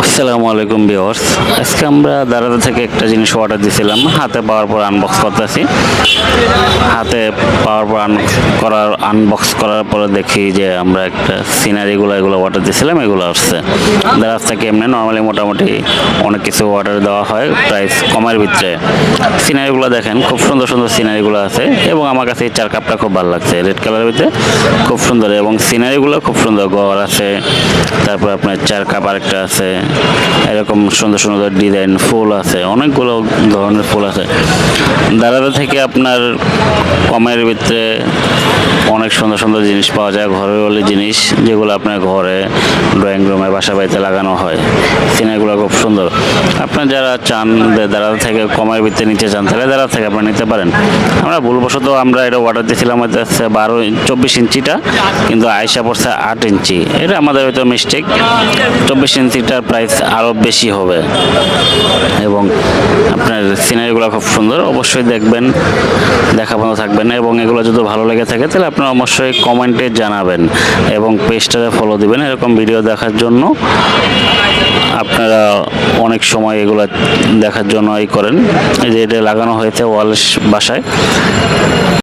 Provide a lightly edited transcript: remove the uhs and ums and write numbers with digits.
আসসালামু আলাইকুম ভিউয়ার্স। আজকে আমরা দারাদা থেকে একটা জিনিস অর্ডার দিয়েছিলাম, হাতে পাওয়ার পর আনবক্স করতেছি। হাতে পাওয়ার পর আনবক্স করার পরে দেখি যে আমরা একটা সিনারিগুলো এগুলো অর্ডার দিয়েছিলাম, এগুলো আসছে দারাজ থেকে। এমনি নর্মালি মোটামুটি অনেক কিছু অর্ডার দেওয়া হয় প্রাইস কমের ভিতরে। সিনারিগুলো দেখেন, খুব সুন্দর সুন্দর সিনারিগুলো আছে এবং আমার কাছে এই চার কাপটা খুব ভালো লাগছে, রেড কালারের ভিতরে খুব সুন্দর এবং সিনারিগুলো খুব সুন্দর। ঘর আছে, তারপর আপনার চার কাপ আরেকটা আছে, এরকম সুন্দর সুন্দর ডিজাইন ফুল আছে, অনেকগুলো ধরনের ফুল আছে। দারাদা থেকে আপনার কমের ভিতরে অনেক সুন্দর সুন্দর জিনিস পাওয়া যায়, ঘরের জিনিস যেগুলো আপনার ঘরে ড্রয়িং রুমে বাসা বাড়িতে লাগানো হয়। সিনারিগুলো খুব সুন্দর। আপনার যারা চান দারাদা থেকে কমের ভিতরে নিতে চান, তাহলে দারাদা থেকে আপনারা নিতে পারেন। আমরা ভুলবশত আমরা এটা অর্ডার দিয়েছিলাম হচ্ছে 24 ইঞ্চিটা, কিন্তু আয়সা পড়ছে 8 ইঞ্চি। এটা আমাদের হয়তো মিস্টেক। 24 ইঞ্চিটার প্রাইস আরও বেশি হবে এবং আপনার সিনারিগুলো খুব সুন্দর। অবশ্যই দেখবেন, দেখা বন্ধ থাকবেন এবং এগুলো যদি ভালো লেগে থাকে তাহলে আপনারা অবশ্যই কমেন্টে জানাবেন এবং পেজটাতে ফলো দিবেন এরকম ভিডিও দেখার জন্য। আপনারা অনেক সময় এগুলো দেখার জন্য করেন। এই যে এটা লাগানো হয়েছে ওয়াল বাসায়।